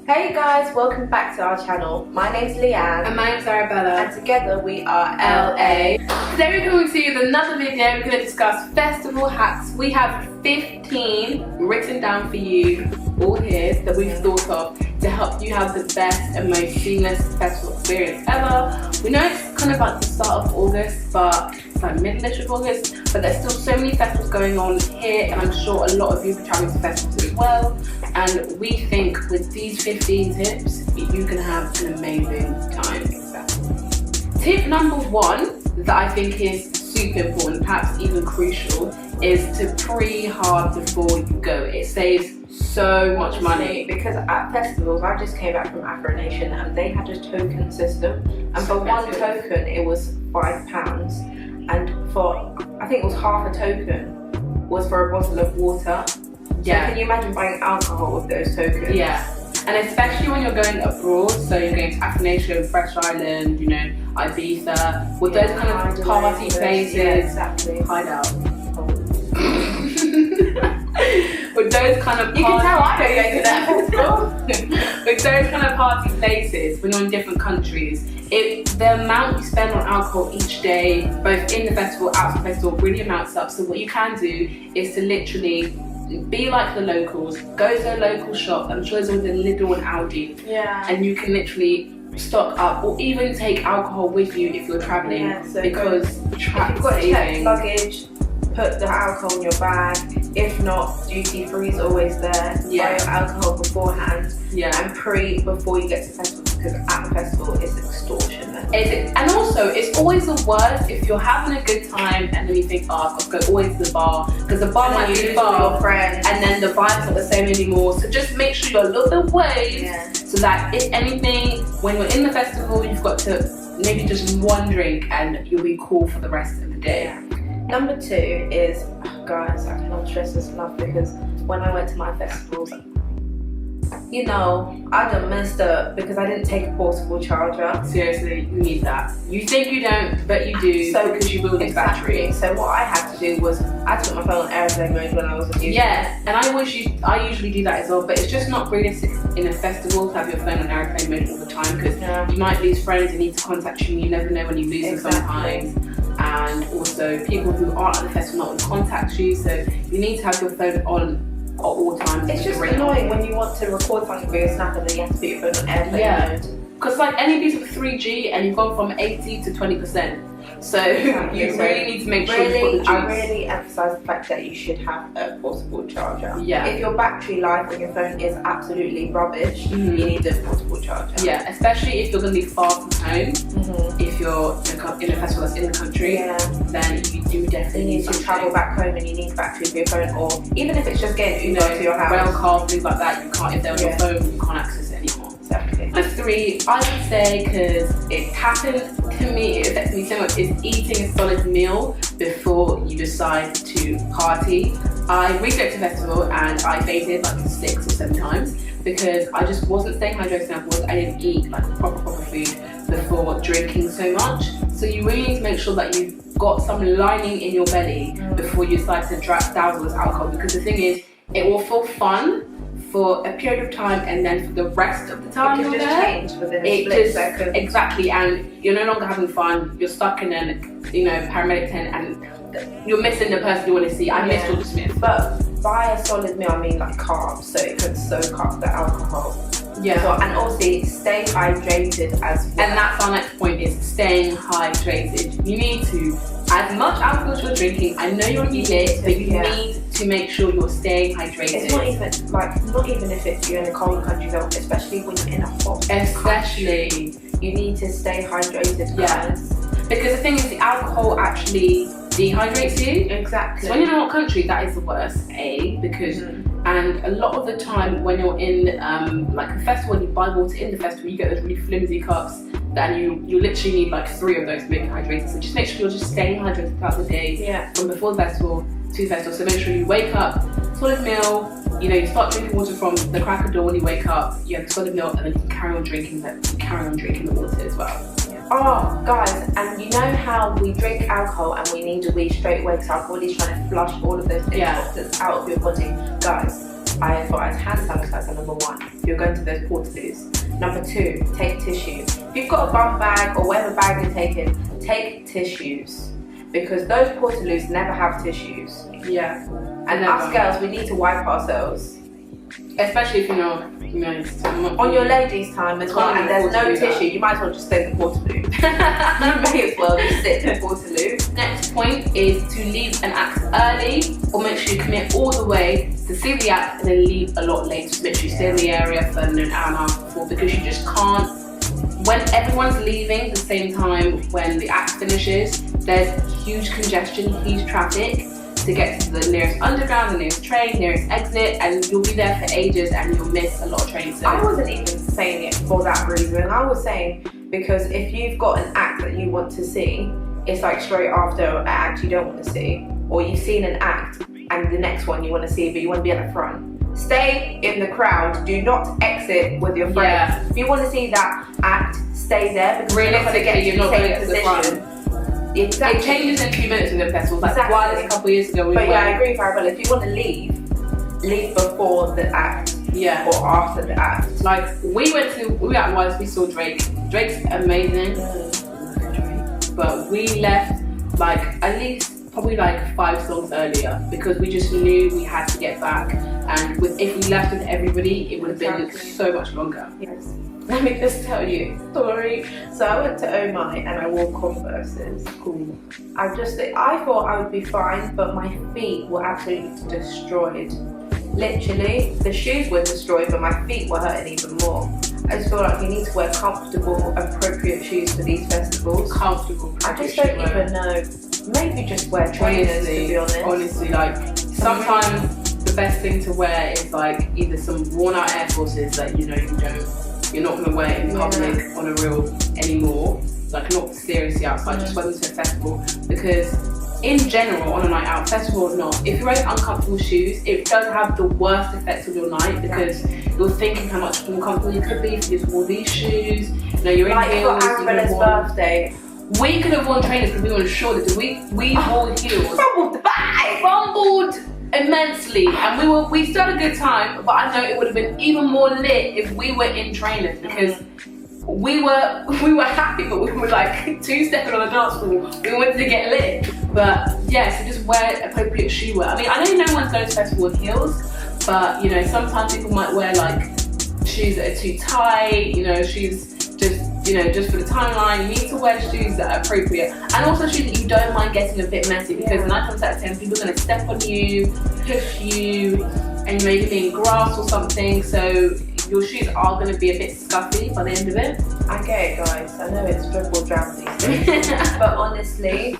Hey guys, welcome back to our channel. My name's Leanne. And my name's Arabella. And together we are LA. Today we're coming to you with another video. We're going to discuss festival hacks. We have 15 written down for you all here that we've thought of to help you have the best and most seamless festival experience ever. We know it's kind of like the start of August, but it's like middle-ish of August, but there's still so many festivals going on here, and I'm sure a lot of you are traveling to festivals as well. And we think with these 15 tips, you can have an amazing time. Tip number one that I think is super important, perhaps even crucial, is to pre-hard before you go. It saves so much money. Because at festivals, I just came back from Afro Nation and they had a token system, and for one token it was £5, and for, I think it was half a token was for a bottle of water. Yeah. So can you imagine buying alcohol with those tokens? Yeah. And especially when you're going abroad, so you're going to Afro Nation, Fresh Island, you know, Ibiza, with those kind of party places. Yeah, exactly. Hideout. With those kind of You can tell I don't go to that festival. With those kind of party places, when you're in different countries, the amount you spend on alcohol each day, both in the festival, out of the festival, really amounts up. So what you can do is to literally be like the locals, go to a local shop. I'm sure there's always a Lidl and Aldi. Yeah. And you can literally stock up, or even take alcohol with you if you're traveling, so because if you've got checked luggage, put the alcohol in your bag. If not, duty free is always there. Buy your alcohol beforehand and before you get to the festival, because at the festival it's extortion. And also, it's always the worst if you're having a good time and then you think, oh, I've got to go always to the bar, because the bar might be far, your friends, and then the vibe's not the same anymore. So just make sure you're a little bit waved, so that if anything, when you're in the festival, you've got to maybe just one drink and you'll be cool for the rest of the day. Number two is, guys, I cannot stress this enough, because when I went to my festivals, you know, I done messed up because I didn't take a portable charger. Seriously, you need that. You think you don't, but you do, because you will need battery. So what I had to do was, I took my phone on airplane mode when I was with you. Yeah, and I usually do that as well, but it's just not realistic in a festival to have your phone on airplane mode all the time, because you might lose friends who need to contact you, and you never know when you lose them sometimes. And also, people who aren't at the festival not will contact you, so you need to have your phone on at all times. It's just annoying when you want to record something for your snap and then you have to put your phone on airplane mode. Because like any piece of 3G, and you've gone from 80 to 20%. So you really need to make sure you've got the juice. I really emphasise the fact that you should have a portable charger. Yeah. If your battery life on your phone is absolutely rubbish, you need a portable charger. Yeah, especially if you're going to be far from home. If you're in a festival that's in the country, then you do definitely need to travel back home and you need battery for your phone, or even if it's just getting Uber to your house. Rail cars, things like that, you can't, if they're on your phone, you can't access it anymore. Exactly. Number three, I would say, because it happened to me, it affects me so much, is eating a solid meal before you decide to party. I recently went to a festival and I fainted like 6 or 7 times because I just wasn't staying hydrated enough. I didn't eat like proper food before drinking so much. So you really need to make sure that you've got some lining in your belly before you decide to douse all this alcohol, because the thing is, it will feel fun for a period of time, and then for the rest of the time it can just change within a split second. Exactly, and you're no longer having fun. You're stuck in a paramedic tent, and you're missing the person you want to see. I miss George Smith. But by a solid meal, I mean like carbs, so it can soak up the alcohol. Yeah. So, and also stay hydrated as well. And that's our next point, is staying hydrated. You need to, as much alcohol as you're drinking, I know you're lit, but you need to make sure you're staying hydrated. It's not even if you're in a cold country, though, especially when you're in a hot country, you need to stay hydrated, guys. Because the thing is, the alcohol actually dehydrates you. Exactly. So when you're in a hot country, that is the worst, because and a lot of the time when you're in like a festival and you buy water in the festival, you get those really flimsy cups, and you literally need like 3 of those to make you hydrated. So just make sure you're just staying hydrated throughout the day, from before the festival to the festival. So make sure you wake up, solid meal, you start drinking water from the crack of dawn when you wake up, you have a solid meal, and then you can carry on drinking the water as well. Oh, guys, and you know how we drink alcohol and we need a wee straight away because our body's trying to flush all of those toxins out of your body? Guys, I thought I'd hand sanitizer, number one. If you're going to those portaloos. Number two, take tissues. If you've got a bum bag or whatever bag you're taking, take tissues. Because those portaloos never have tissues. Yeah. And us girls, we need to wipe ourselves. Especially if on your ladies' time as well, and there's no tissue, you might as well just stay in the portaloo. You may as well just sit in the portaloo. Next point is to leave an act early, or make sure you commit all the way to see the act and then leave a lot later. Just make sure you stay in the area for an hour and a half before, because you just can't. When everyone's leaving the same time when the act finishes, there's huge congestion, huge traffic to get to the nearest underground, the nearest train, nearest exit, and you'll be there for ages and you'll miss a lot of trains. So I wasn't even saying it for that reason. I was saying because if you've got an act that you want to see, it's like straight after an act you don't want to see, or you've seen an act and the next one you want to see but you want to be at the front. Stay in the crowd, do not exit with your friends. Yeah. If you want to see that act, stay there, because realistically you're not going to get to the front. Exactly. It changes in a few minutes with the festivals. Like exactly. why a couple of years ago But yeah, I agree with Arabella. If you want to leave before the act. Yeah. Or after the act. Like we were at once, we saw Drake. Drake's amazing. But we left like at least probably like 5 songs earlier, because we just knew we had to get back, and if we left with everybody it would have been so much longer. Yes. Let me just tell you a story. So I went to HEYY and I wore Converses. Cool. I thought I would be fine, but my feet were absolutely destroyed. Literally, the shoes were destroyed, but my feet were hurting even more. I just feel like you need to wear comfortable, appropriate shoes for these festivals. Comfortable. I just don't even know. Maybe just wear trainers, to be honest. Honestly, like sometimes the best thing to wear is like either some worn out Air Forces that you're not going to wear in public on a reel anymore, like not seriously outside, just wear them to a festival, because in general on a night out, festival or not, if you're wearing uncomfortable shoes, it does have the worst effect on your night, because you're thinking how much more comfortable you could be if you just wore these shoes. You're in heels. For Arabella's birthday, we could have worn trainers because we were sure that we wore heels. Fumbled immensely, and we still had a good time, but I know it would have been even more lit if we were in trainers, because we were happy, but we were like two-stepping on the dance floor. We wanted to get lit. But yeah, so just wear appropriate shoe wear. I mean, I know no one's going to festival with heels, but sometimes people might wear like shoes that are too tight, shoes just for the timeline. You need to wear shoes that are appropriate, and also shoes that you don't mind getting a bit messy, because 9 times out of 10 people are going to step on you, push you, and you may be in grass or something, so your shoes are going to be a bit scuffy by the end of it. I get it, guys. I know it's dribble drab these days, but honestly,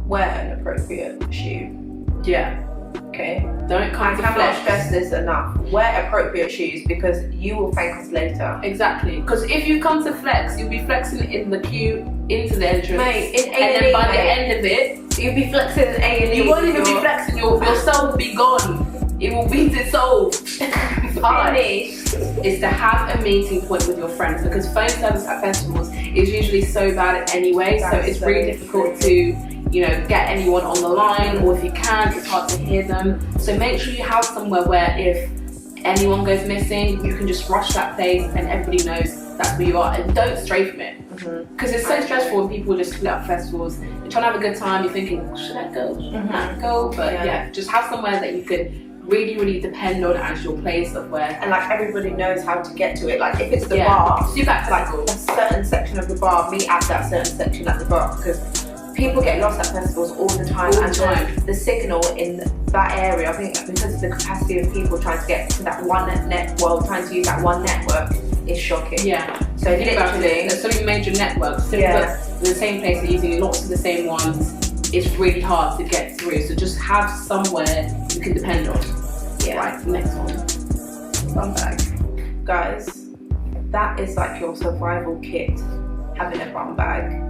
wear an appropriate shoe. Yeah. Okay. Don't come to I cannot flex. stress this enough. Wear appropriate shoes, because you will thank us later. Exactly. Because if you come to flex, you'll be flexing in the queue into the entrance. Mate, in A&E, and then by the end of it, you'll be flexing in A&E. You won't even be flexing. Your soul will be gone. It will be dissolved. Finish is to have a meeting point with your friends, because phone service at festivals is usually so bad anyway. So it's really difficult to get anyone on the line, or if you can, it's hard to hear them. So make sure you have somewhere where if anyone goes missing, you can just rush that place and everybody knows that's where you are, and don't stray from it. Because it's so stressful when people just split up festivals. You're trying to have a good time, you're thinking, should I go? Should I not go? But yeah, just have somewhere that you could really, really depend on as your place of where. And like everybody knows how to get to it. Like if it's the bar, do that like a certain section of the bar, meet at that certain section at the bar, because people get lost at festivals all the time, the signal in that area, I think because of the capacity of people trying to get to that one trying to use that one network, is shocking. Yeah. So literally, there's so many major networks, in the same place, they're using lots of the same ones. It's really hard to get through. So just have somewhere you can depend on. Yeah. Right, next one. Bum bag. Guys, that is like your survival kit, having a bum bag.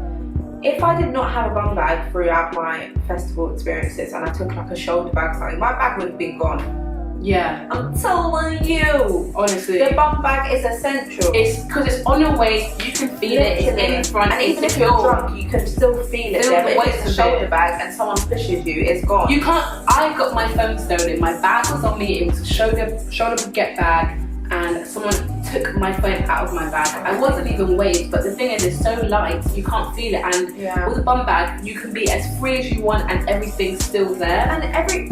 If I did not have a bum bag throughout my festival experiences and I took like a shoulder bag, something, my bag would have been gone. Yeah. I'm telling you. Honestly. The bum bag is essential. It's because it's on your waist, you can feel it, it's in front, and even if you're drunk, you can still feel it there. But if it's a shoulder bag and someone pushes you, it's gone. You can't, I got my phone stolen, my bag was on me, it was a shoulder get bag, and someone took my phone out of my bag. I wasn't even weighed, but the thing is, it's so light, you can't feel it. And with a bum bag, you can be as free as you want, and everything's still there. And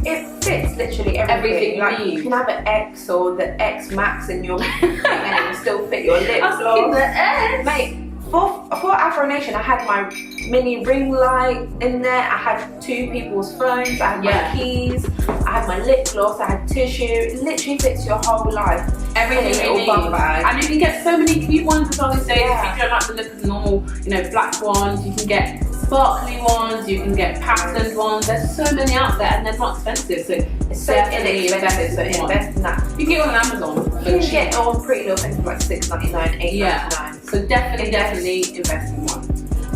it fits literally everything. You need. You can have an X or the X Max in your thing, and it will still fit your lip gloss. The X. Mate, for Afro Nation, I had my mini ring light in there. I had 2 people's phones. I had my keys. I had my lip gloss. I had tissue. It literally fits your whole life. Everything you need. Bum bag. And you can get so many cute ones as well these days. If you don't like the look of the normal, black ones, you can get sparkly ones, you can get patterned ones. There's so many out there, and they're not expensive. So it's so inexpensive. So invest in that. You can get it on Amazon. You can get it on Pretty Little Things for like $6.99, $8.99. So definitely invest in one.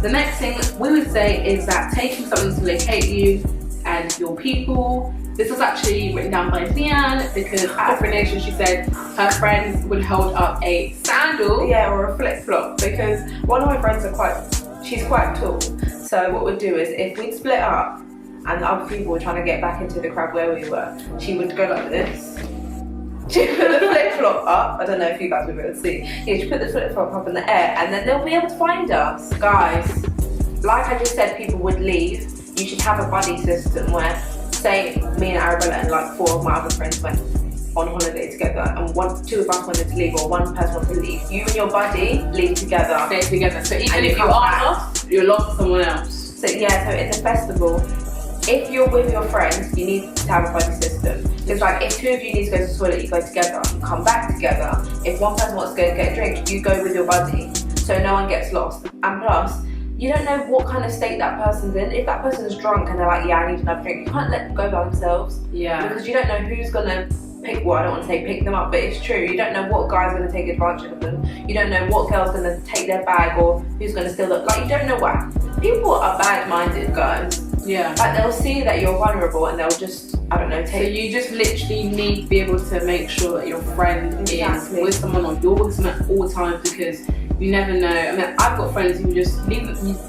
The next thing we would say is that taking something to locate you and your people. This was actually written down by Leanne because at Afro Nation she said her friends would hold up a sandal. Or a flip flop, because one of my friends she's quite tall. So what we'd do is if we'd split up and the other people were trying to get back into the crowd where we were, she would go like this. She put the flip flop up. I don't know if you guys will be able to see. She put the flip flop up in the air, and then they'll be able to find us. Guys, like I just said, people would leave. You should have a buddy system where, say, me and Arabella and like 4 of my other friends went on holiday together, and 2 of us wanted to leave, or one person wanted to leave. You and your buddy leave together. Stay together. So even if you are lost, you're lost for someone else. So in the festival, if you're with your friends, you need to have a buddy system. It's like if 2 of you need to go to the toilet, you go together, you come back together. If one person wants to go get a drink, you go with your buddy, so no one gets lost. And plus, you don't know what kind of state that person's in. If that person's drunk and they're like, I need another drink, you can't let them go by themselves. Yeah. Because you don't know who's gonna I don't want to say pick them up, but it's true. You don't know what guy's gonna take advantage of them. You don't know what girl's gonna take their bag or who's gonna steal it. Like, you don't know what. People are bad-minded, guys. Yeah. Like, they'll see that you're vulnerable and they'll just, take. So you just literally need to be able to make sure that your friend is with someone, or you're with someone at all times, because you never know. I mean, I've got friends who just leave,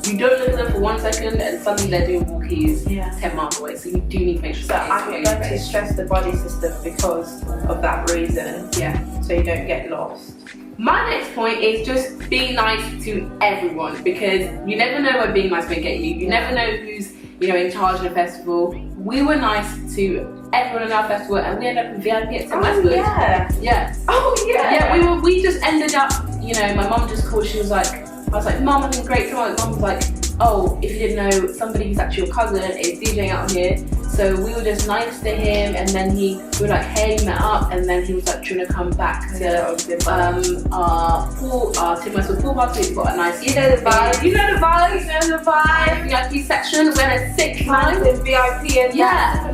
you don't look at them for 1 second and suddenly they're doing walkies 10 miles away. So you do need to make sure that I'm going to stress the body system because of that reason. Yeah. So you don't get lost. My next point is just be nice to everyone, because you never know where being nice may get you. You never know who's in charge of the festival. We were nice to everyone in our festival, and we ended up in VIP at St. Westwood. We just ended up, my mum just called, I was like, Mum, having a great time. Mum was like, oh, if you didn't know, somebody who's actually your cousin is DJing out here. So we were just nice to him, and then we were like, hey, met up, and then he was like trying to come back to our St. Westwood pool party. We've got a nice, the vibe. VIP section. We had a 6 times in VIP and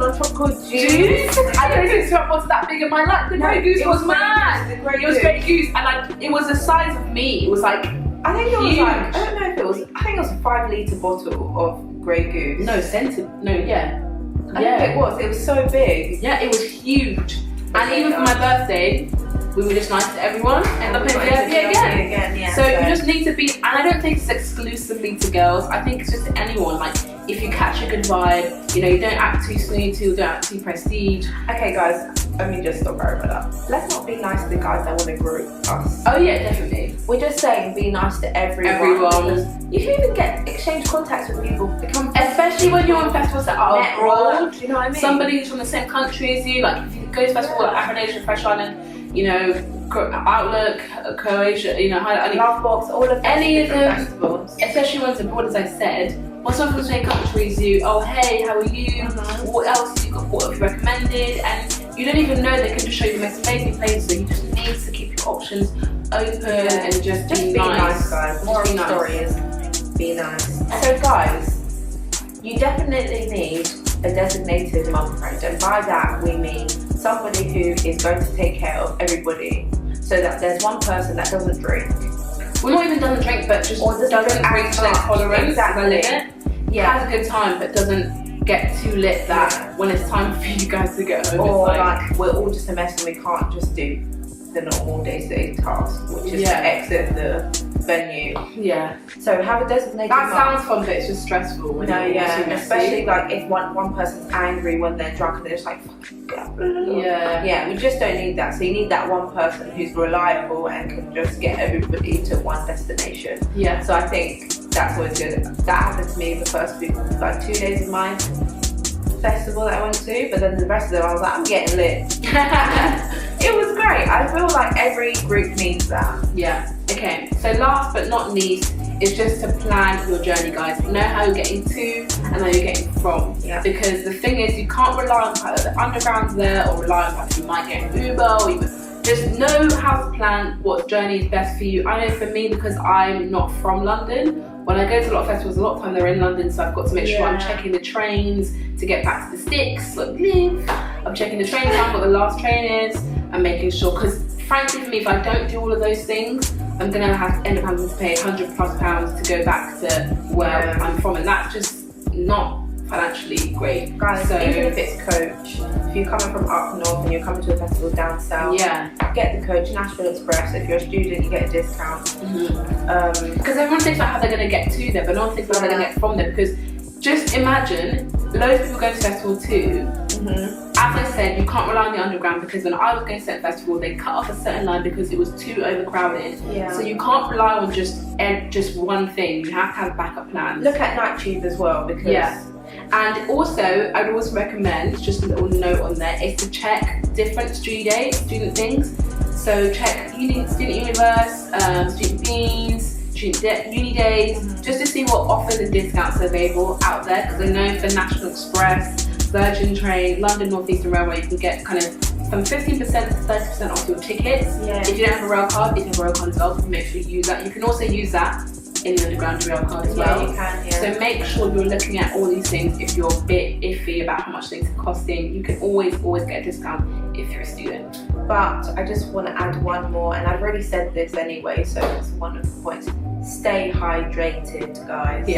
on top called Juice. I don't think it was that big in my life. The Grey Goose was mad. It was Grey Goose, and it was the size of me. It was like, I think it was I don't know if it was, I think it was a 5-litre bottle of Grey Goose. No, scented. No, yeah. I think it was so big. Yeah, it was huge. And even for my birthday, we were just nice to everyone. End up in VIP again. So you just need to be, and I don't think it's exclusively to girls. I think it's just to anyone. Like, if you catch a good vibe, you don't act too snooty, or don't act too prestige. Okay, guys, let me just stop right about that. Let's not be nice to the guys that want to group us. Oh yeah, definitely. We're just saying be nice to everyone. You can even exchange contacts with people. Especially when you're on festivals that are abroad. You know what I mean? Somebody who's from the same country as you. Like, if you go to festivals like Afro Nation, Fresh Island, Outlook, Croatia, Lovebox, all of any of them, festivals. Especially ones abroad, as I said. When someone from the same country as you, oh hey, how are you? What else have you got? What have you recommended? And you don't even know, they can just show you the most amazing places. So you just need to keep your options open and just be nice, guys. More story is be nice. So guys, you definitely need a designated mum friend, and by that we mean somebody who is going to take care of everybody, so that there's one person that doesn't drink. Well, not even doesn't drink, but just doesn't reach their tolerance. Exactly. Has a good time, but doesn't get too lit that when it's time for you guys to go home, or it's like we're all just a mess and we can't just do the normal day-to-day task, which is to exit the venue. Yeah. So have a designated That mark. sounds fun, but it's just stressful. When especially like if one person's angry when they're drunk and they're just like, yeah, we just don't need that. So you need that one person who's reliable and can just get everybody to one destination. Yeah. So I think that's always good. That happened to me the first few, like 2 days of my festival that I went to, but then the rest of them I was like, I'm getting lit. It was great. I feel like every group needs that. Yeah. Okay. So last but not least is just to plan your journey, guys. Know how you're getting to and how you're getting from. Yeah. Because the thing is, you can't rely on the fact that the underground's there, or rely on the fact that you might get an Uber, or even just know how to plan what journey is best for you. I know for me, because I'm not from London, when I go to a lot of festivals, a lot of time they're in London, so I've got to make sure I'm checking the trains to get back to the sticks, like live. I'm checking the train time, what the last train is, and making sure, because frankly for me, if I don't do all of those things, I'm gonna end up having to pay £100+ to go back to where I'm from, and that's just not financially great. Guys, so even if it's coach, if you're coming from up north and you're coming to a festival down south, get the coach, National Express. If you're a student, you get a discount. Because everyone thinks about how they're going to get to there, but no one thinks about how they're going to get from there. Because just imagine, loads of people go to festival too. As I said, you can't rely on the underground, because when I was going to set festival, they cut off a certain line because it was too overcrowded. So you can't rely on just one thing. You have to have backup plans. Look at Night Tube as well, because and also, I'd always recommend, just a little note on there, is to check different student things. So check Student Universe, Student Beans, Uni Days, just to see what offers and discounts are available out there. Because I know for National Express, Virgin Train, London North Eastern Railway, you can get kind of from 15% to 30% off your tickets. If you don't have a rail card, you can have a rail card as well, so make sure you use that. You can also use that in the underground rail card as well. You can, So make sure you're looking at all these things. If you're a bit iffy about how much things are costing, you can always get a discount if you're a student. But I just want to add one more, and I've already said this anyway, so it's one of the points. Stay hydrated, guys.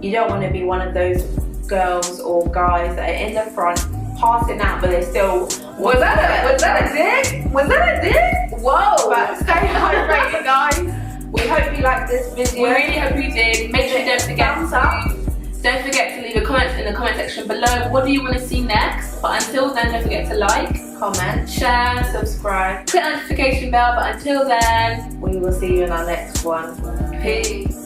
You don't want to be one of those girls or guys that are in the front passing out, but they're still. Was that a dick? Was that a dick? Whoa! But stay hydrated, guys. We hope you liked this video. We really hope you did. Make sure you don't forget to leave a comment in the comment section below. What do you want to see next? But until then, don't forget to like, comment, share, subscribe, click the notification bell. But until then, we will see you in our next one. Peace.